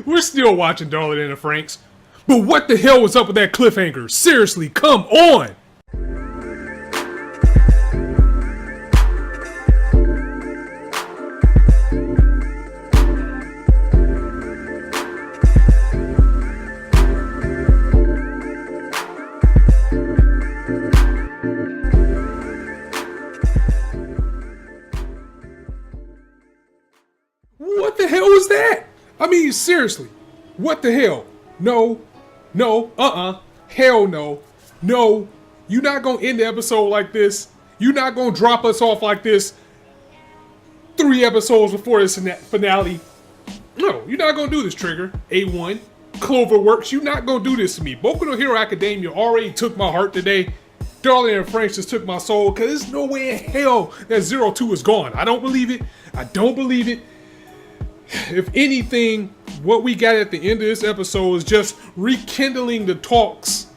We're still watching Darling and the Franxx. But what the hell was up with that cliffhanger? Seriously, come on! What the hell was that? I mean, seriously, what the hell? No, hell no, no. You're not gonna end the episode like this. You're not gonna drop us off like this 3 episodes before this finale. No, you're not gonna do this, Trigger. A1, Cloverworks, you're not gonna do this to me. Boku no Hero Academia already took my heart today. Darling and Franxx just took my soul, because there's no way in hell that 02 is gone. I don't believe it. I don't believe it. If anything, what we got at the end of this episode is just rekindling the talks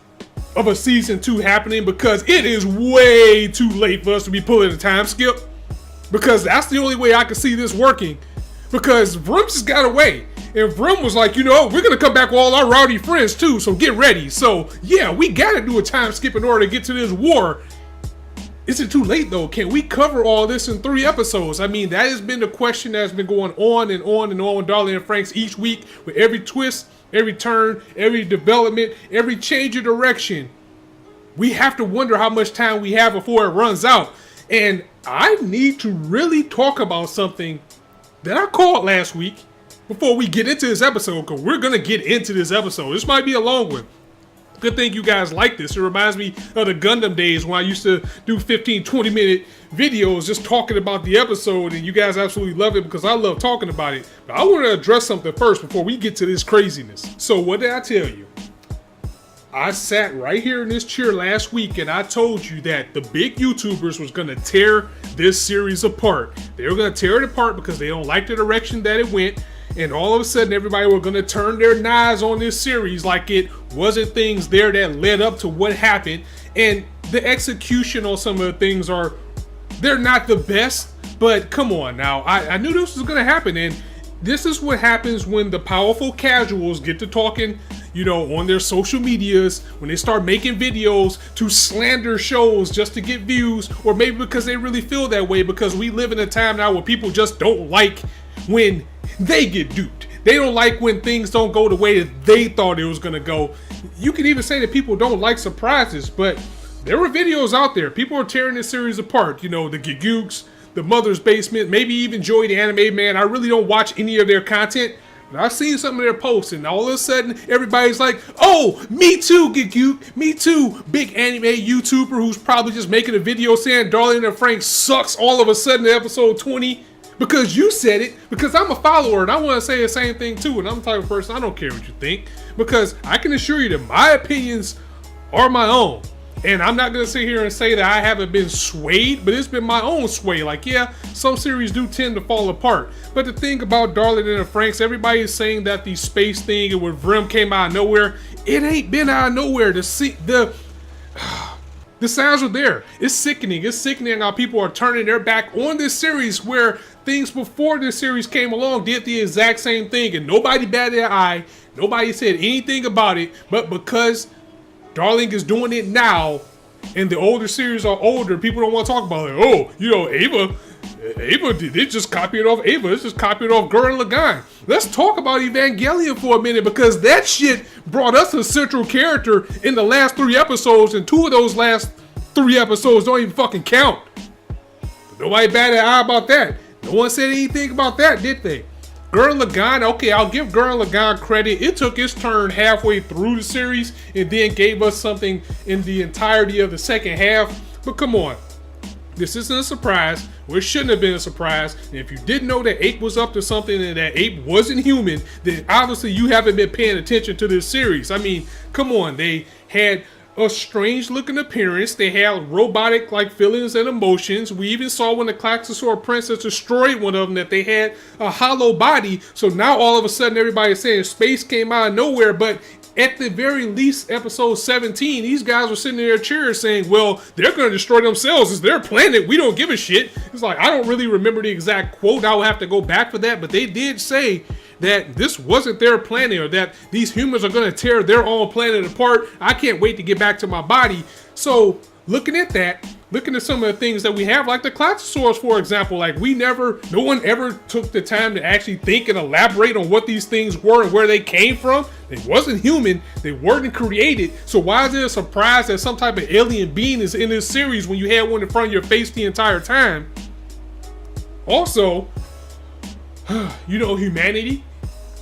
of a season 2 happening, because it is way too late for us to be pulling a time skip, because that's the only way I can see this working, because Vroom just got away, and Vroom was like, you know, we're gonna come back with all our rowdy friends too, so get ready. So yeah, we gotta do a time skip in order to get to this war. Is it too late though? Can we cover all this in 3 episodes? I mean, that has been the question that's been going on and on and on with Darling and Franxx each week, with every twist, every turn, every development, every change of direction. We have to wonder how much time we have before it runs out. And I need to really talk about something that I called last week before we get into this episode, because we're going to get into this episode. This might be a long one. Good thing you guys like this. It reminds me of the Gundam days when I used to do 15, 20-minute videos just talking about the episode, and you guys absolutely love it because I love talking about it. But I want to address something first before we get to this craziness. So what did I tell you? I sat right here in this chair last week and I told you that the big YouTubers was going to tear this series apart. They were going to tear it apart because they don't like the direction that it went. And all of a sudden, everybody were going to turn their knives on this series like it wasn't things there that led up to what happened. And the execution on some of the things they're not the best. But come on now, I knew this was going to happen. And this is what happens when the powerful casuals get to talking, you know, on their social medias, when they start making videos to slander shows just to get views, or maybe because they really feel that way, because we live in a time now where people just don't like when they get duped. They don't like when things don't go the way that they thought it was going to go. You can even say that people don't like surprises, but there were videos out there. People are tearing this series apart. You know, the Gigooks, the Mother's Basement, maybe even Joy the Anime Man. I really don't watch any of their content, but I've seen some of their posts, and all of a sudden, everybody's like, oh, me too, Gigook. Me too, big anime YouTuber who's probably just making a video saying Darling and Franxx sucks all of a sudden in episode 20. Because you said it, because I'm a follower and I want to say the same thing too, and I'm the type of person, I don't care what you think, because I can assure you that my opinions are my own. And I'm not going to sit here and say that I haven't been swayed, but it's been my own sway. Like, yeah, some series do tend to fall apart. But the thing about Darling and the Franxx, everybody is saying that the space thing and when Vrim came out of nowhere, it ain't been out of nowhere. The signs are there. It's sickening. It's sickening how people are turning their back on this series, where things before this series came along did the exact same thing and nobody batted an eye. Nobody said anything about it. But because Darling is doing it now and the older series are older, people don't want to talk about it. Oh, you know, Ava, they just copied off Ava. It's just copied off Gurren Lagann. Let's talk about Evangelion for a minute, because that shit brought us a central character in the last 3 episodes, and 2 of those last 3 episodes don't even fucking count. Nobody batted an eye about that. No one said anything about that, did they? Gurren Lagann, okay, I'll give Gurren Lagann credit. It took its turn halfway through the series and then gave us something in the entirety of the second half. But come on, this isn't a surprise, or it shouldn't have been a surprise. And if you didn't know that Ape was up to something and that Ape wasn't human, then obviously you haven't been paying attention to this series. I mean, come on, they had a strange looking appearance. They had robotic like feelings and emotions. We even saw when the Klaxosaur Princess destroyed one of them that they had a hollow body. So now all of a sudden everybody's saying space came out of nowhere. But at the very least, episode 17, these guys were sitting in their chairs saying, well, they're going to destroy themselves. It's their planet. We don't give a shit. It's like, I don't really remember the exact quote. I will have to go back for that. But they did say that this wasn't their planet, or that these humans are going to tear their own planet apart. I can't wait to get back to my body. So looking at that, looking at some of the things that we have, like the Klaxosaurs, for example, like no one ever took the time to actually think and elaborate on what these things were and where they came from. They wasn't human. They weren't created. So why is it a surprise that some type of alien being is in this series when you had one in front of your face the entire time? Also, humanity.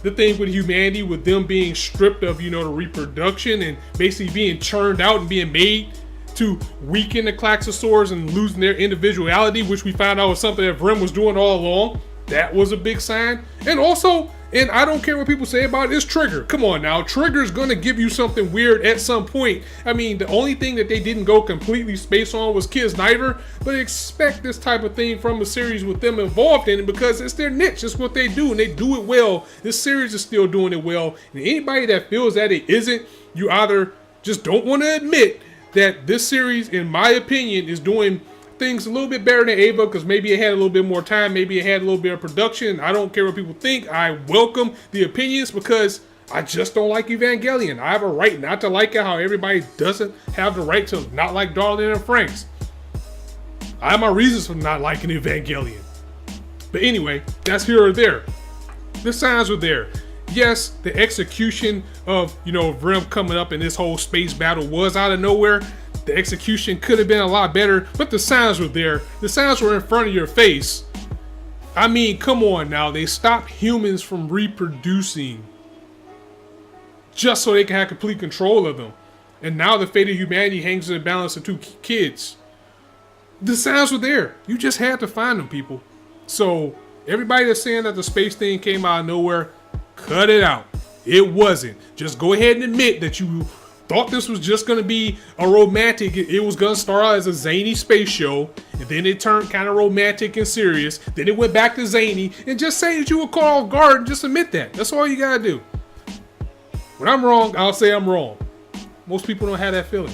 The thing with humanity, with them being stripped of, the reproduction and basically being churned out and being made to weaken the Klaxosaurs and losing their individuality, which we found out was something that Vrim was doing all along. That was a big sign. And also, and I don't care what people say about it, it's Trigger. Come on now, Trigger's gonna give you something weird at some point. I mean, the only thing that they didn't go completely space on was Kisniver, but expect this type of thing from a series with them involved in it because it's their niche, it's what they do, and they do it well. This series is still doing it well, and anybody that feels that it isn't, you either just don't want to admit that this series, in my opinion, is doing things a little bit better than Ava because maybe it had a little bit more time, maybe it had a little bit of production. I don't care what people think. I welcome the opinions because I just don't like Evangelion. I have a right not to like it, how everybody doesn't have the right to not like Darling and Franxx. I have my reasons for not liking Evangelion. But anyway, that's here or there. The signs were there. Yes, the execution of, Vrim coming up in this whole space battle was out of nowhere. The execution could have been a lot better, but the signs were there. The signs were in front of your face. I mean, come on now. They stopped humans from reproducing just so they can have complete control of them. And now the fate of humanity hangs in the balance of two kids. The signs were there. You just had to find them, people. So everybody that's saying that the space thing came out of nowhere, cut it out. It wasn't. Just go ahead and admit that you thought this was just going to be a romantic. It was going to start out as a zany space show, and then it turned kind of romantic and serious. Then it went back to zany, and just say that you were caught off guard and just admit that. That's all you got to do. When I'm wrong, I'll say I'm wrong. Most people don't have that feeling.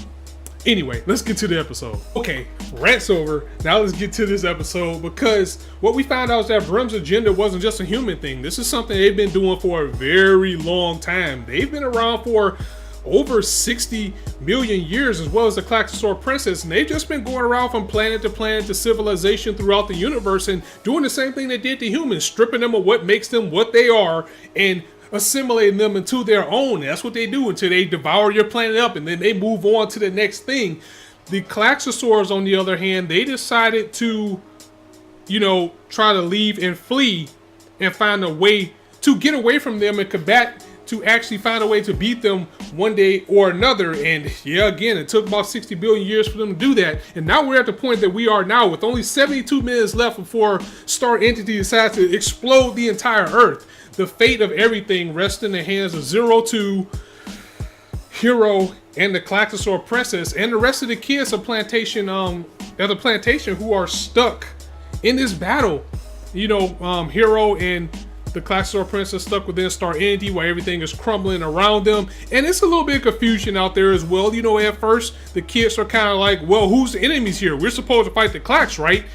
Anyway, let's get to the episode. Okay, rant's over. Now let's get to this episode because what we found out is that Vrim's agenda wasn't just a human thing. This is something they've been doing for a very long time. They've been around for over 60 million years, as well as the Klaxosaur princess, and they've just been going around from planet to civilization throughout the universe and doing the same thing they did to humans, stripping them of what makes them what they are and assimilating them into their own. That's what they do until they devour your planet up, and then they move on to the next thing. The Klaxosaurs, on the other hand, they decided to, try to leave and flee and find a way to get away from them and combat, to actually find a way to beat them one day or another. And yeah, again, it took about 60 billion years for them to do that. And now we're at the point that we are now with only 72 minutes left before Star Entity decides to explode the entire Earth. The fate of everything rests in the hands of 02, Hero, and the Klaxosaur princess, and the rest of the kids of plantation, at the plantation, who are stuck in this battle. Hero and the Klaxosaur princess stuck within Star Entity while everything is crumbling around them. And it's a little bit of confusion out there as well. At first, the kids are kind of like, well, who's the enemies here? We're supposed to fight the Klax, right?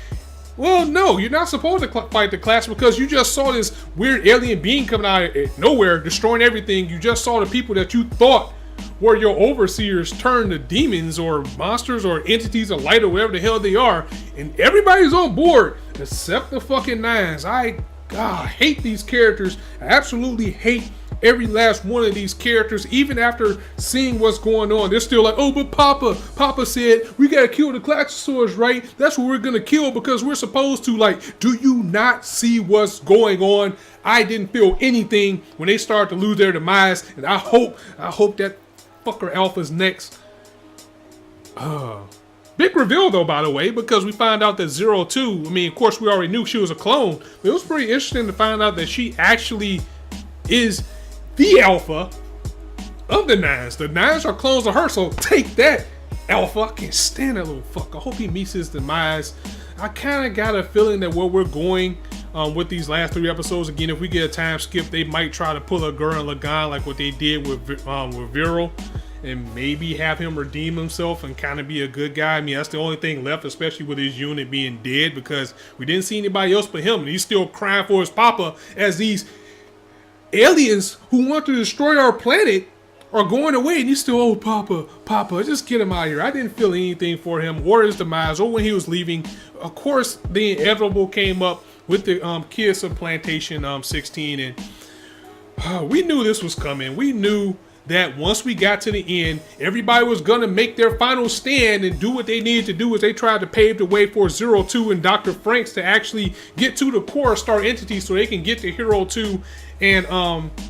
Well, no, you're not supposed to fight the Klax because you just saw this weird alien being coming out of nowhere, destroying everything. You just saw the people that you thought were your overseers turn to demons or monsters or entities of light or whatever the hell they are. And everybody's on board except the fucking Nines. I hate these characters. I absolutely hate every last one of these characters. Even after seeing what's going on, they're still like, oh, but Papa said we gotta kill the Klaxosaurs, right? That's what we're gonna kill because we're supposed to. Like, do you not see what's going on? I didn't feel anything when they started to lose their demise, and I hope that fucker Alpha's next. Big reveal though, by the way, because we found out that 02, of course we already knew she was a clone, but it was pretty interesting to find out that she actually is the Alpha of the Nines. The Nines are clones of her, so take that, Alpha. I can't stand that little fuck. I hope he meets his demise. I kind of got a feeling that where we're going with these last 3 episodes, again, if we get a time skip, they might try to pull a Gurren Lagann like what they did with Viral, and maybe have him redeem himself and kind of be a good guy. That's the only thing left, especially with his unit being dead, because we didn't see anybody else but him, and he's still crying for his papa as these aliens who want to destroy our planet are going away, and he's still, oh, Papa, just get him out of here. I didn't feel anything for him or his demise or when he was leaving. Of course, the inevitable came up with the kids of Plantation 16, and we knew this was coming. We knew that once we got to the end, everybody was going to make their final stand and do what they needed to do as they tried to pave the way for Zero Two and Dr. Franxx to actually get to the core star entity so they can get to Hero 2 and,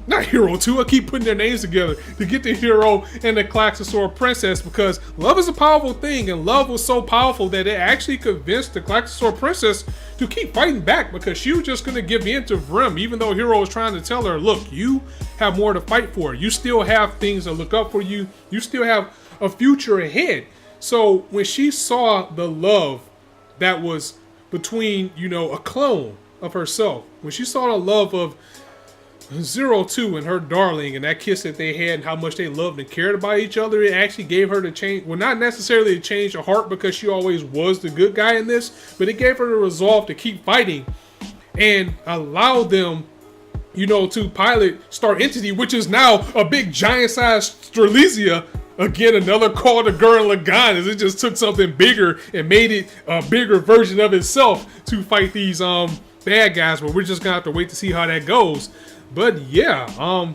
not Hero 2, I keep putting their names together, to get to Hero and the Klaxosaur Princess, because love is a powerful thing, and love was so powerful that it actually convinced the Klaxosaur Princess to keep fighting back, because she was just going to give in to Vrem, even though Hero was trying to tell her, look, you have more to fight for. You still have things to look up for you. You still have a future ahead. So when she saw the love that was between, you know, a clone of herself, when she saw the love of Zero Two and her darling and that kiss that they had and how much they loved and cared about each other, it actually gave her the change. Well, not necessarily to change her heart because she always was the good guy in this, but it gave her the resolve to keep fighting and allow them, you know, to pilot Star Entity, which is now a big giant-sized Strelitzia. Again, another call to Gurren Lagann, as it just took something bigger and made it a bigger version of itself to fight these bad guys. But we're just gonna have to wait to see how that goes. But yeah,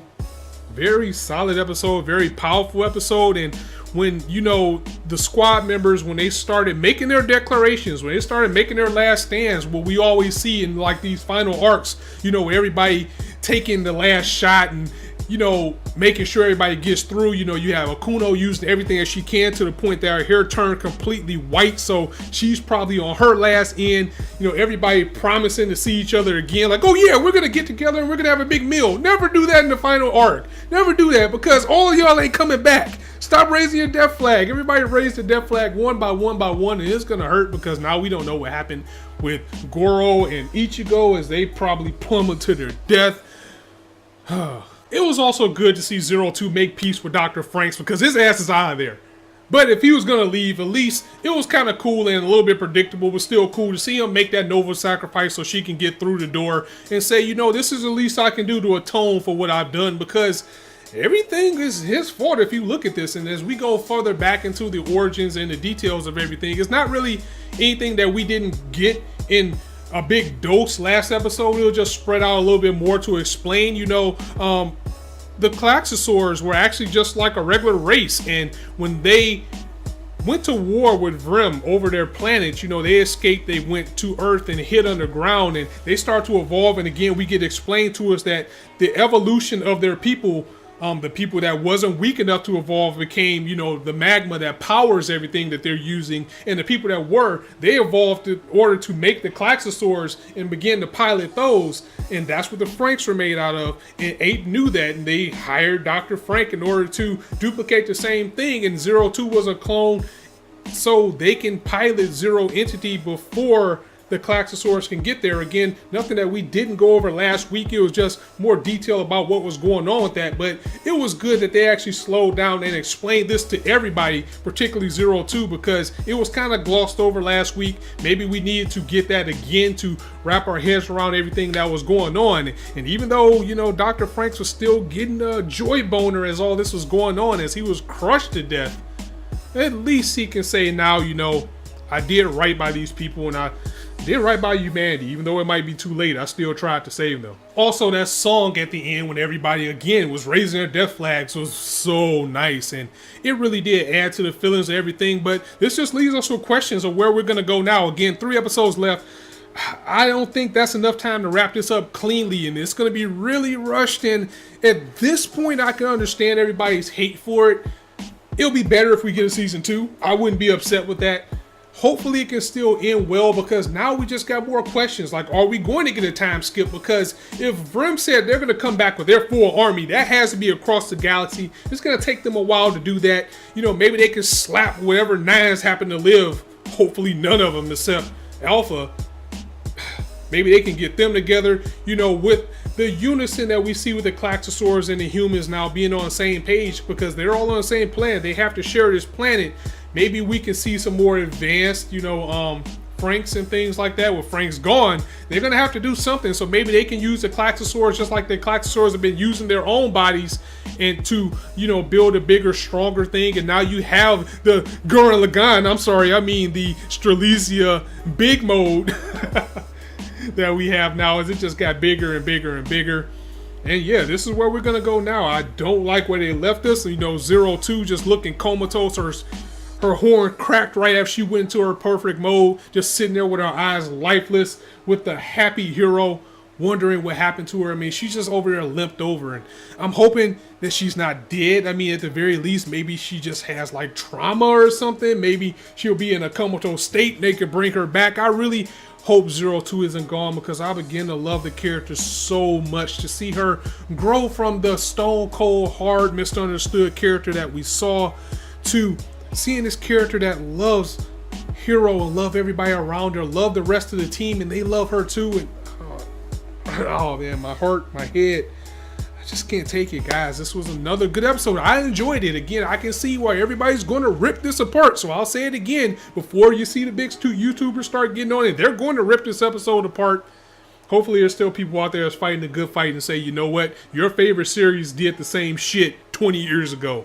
very solid episode, very powerful episode. And when, you know, the squad members, when they started making their declarations, when they started making their last stands, what we always see in like these final arcs, you know, everybody taking the last shot and, you know, making sure everybody gets through. You know, you have Akuno using everything that she can to the point that her hair turned completely white, so she's probably on her last end. You know, everybody promising to see each other again, like, oh yeah, we're gonna get together and we're gonna have a big meal. Never do that in the final arc. Never do that, because all of y'all ain't coming back. Stop raising your death flag. Everybody raise the death flag one by one by one, and it's gonna hurt because now we don't know what happened with Goro and Ichigo as they probably plummet to their death. It was also good to see Zero Two make peace with Dr. Franxx because his ass is out of there. But if he was going to leave, at least it was kind of cool and a little bit predictable, but still cool to see him make that noble sacrifice so she can get through the door and say, you know, this is the least I can do to atone for what I've done, because everything is his fault if you look at this. And as we go further back into the origins and the details of everything, it's not really anything that we didn't get in a big dose last episode. We'll just spread out a little bit more to explain, you know, the Klaxosaurs were actually just like a regular race, and when they went to war with Vrem over their planet, you know, they escaped, they went to Earth and hid underground, and they start to evolve. And again, we get explained to us that the evolution of their people, the people that wasn't weak enough to evolve, became, you know, the magma that powers everything that they're using. And the people that were, they evolved in order to make the Klaxosaurs and begin to pilot those. And that's what the Franxx were made out of. And Ape knew that, and they hired Dr. Franxx in order to duplicate the same thing. And Zero Two was a clone, so they can pilot Zero Entity before the Klaxosaurs can get there. Again, nothing that we didn't go over last week. It was just more detail about what was going on with that. But it was good that they actually slowed down and explained this to everybody, particularly Zero Two, because it was kind of glossed over last week. Maybe we needed to get that again to wrap our heads around everything that was going on. And even though, you know, Dr. Franxx was still getting a joy boner as all this was going on, as he was crushed to death, at least he can say now, you know, I did right by these people, and I did right by humanity. Even though it might be too late, I still tried to save them. Also, that song at the end when everybody again was raising their death flags was so nice, and it really did add to the feelings of everything. But this just leaves us with questions of where we're gonna go now. Again, 3 episodes left. I don't think that's enough time to wrap this up cleanly, and it's gonna be really rushed. And at this point, I can understand everybody's hate for it. It'll be better if we get a season 2. I wouldn't be upset with that. Hopefully it can still end well, because now we just got more questions. Like, are we going to get a time skip? Because if Vrem said they're going to come back with their full army, that has to be across the galaxy. It's going to take them a while to do that. You know, maybe they can slap whatever 9s happen to live. Hopefully none of them except Alpha. Maybe they can get them together, you know, with the unison that we see with the Klaxosaurs and the humans now being on the same page, because they're all on the same planet. They have to share this planet. Maybe we can see some more advanced, you know, Franxx and things like that. With Franxx gone, they're gonna have to do something. So maybe they can use the Klaxosaurs just like the Klaxosaurs have been using their own bodies and to, you know, build a bigger, stronger thing. And now you have the Gurren Lagann. I'm sorry, I mean the Strelitzia big mode that we have now. As it just got bigger and bigger and bigger. And yeah, this is where we're gonna go now. I don't like where they left us. You know, 02 just looking comatose, her horn cracked right after she went into her perfect mode, just sitting there with her eyes lifeless, with the happy hero wondering what happened to her. I mean, she's just over there limped over, and I'm hoping that she's not dead. I mean, at the very least, maybe she just has like trauma or something. Maybe she'll be in a comatose state and they could bring her back. I really hope 02 isn't gone, because I begin to love the character so much. To see her grow from the stone cold, hard, misunderstood character that we saw to seeing this character that loves Hero and love everybody around her, love the rest of the team, and they love her too. And oh man, my heart, my head, I just can't take it, guys. This was another good episode. I enjoyed it. Again, I can see why everybody's going to rip this apart. So I'll say it again before you see the big two YouTubers start getting on it. They're going to rip this episode apart. Hopefully there's still people out there that's fighting a good fight and say, you know what, your favorite series did the same shit 20 years ago.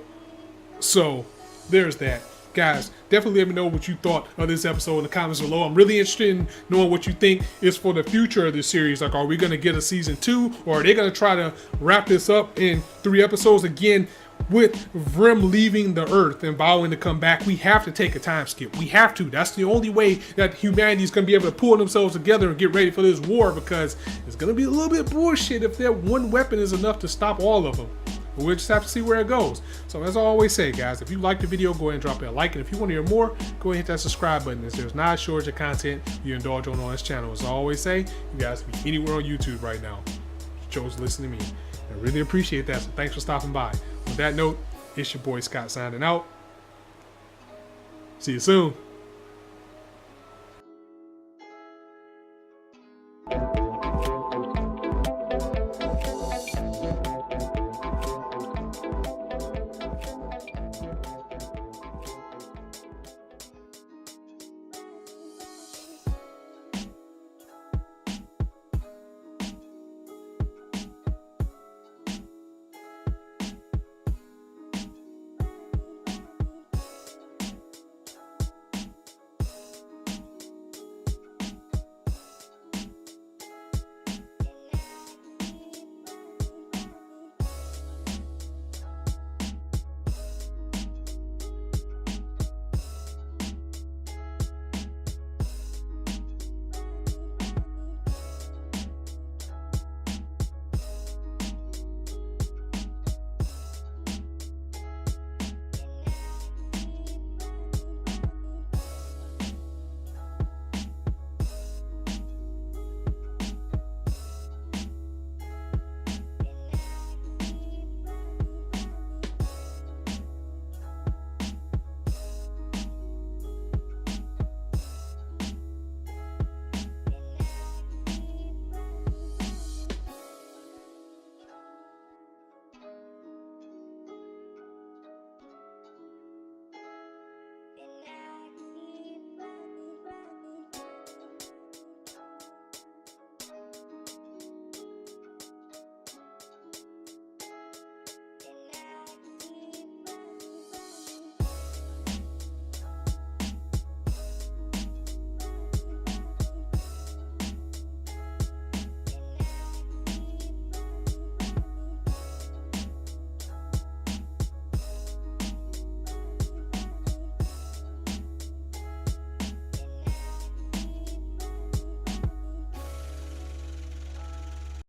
So there's that. Guys, definitely let me know what you thought of this episode in the comments below. I'm really interested in knowing what you think is for the future of this series. Like, are we going to get a season 2, or are they going to try to wrap this up in 3 episodes? Again, with Vrim leaving the Earth and vowing to come back, we have to take a time skip. We have to. That's the only way that humanity is going to be able to pull themselves together and get ready for this war, because it's going to be a little bit bullshit if that one weapon is enough to stop all of them. But we'll just have to see where it goes. So as I always say, guys, if you like the video, go ahead and drop it a like. And if you want to hear more, go ahead and hit that subscribe button, as there's not a shortage of content you indulge on this channel. As I always say, you guys can be anywhere on YouTube right now. You chose to listen to me. I really appreciate that, so thanks for stopping by. On that note, it's your boy Scott signing out. See you soon.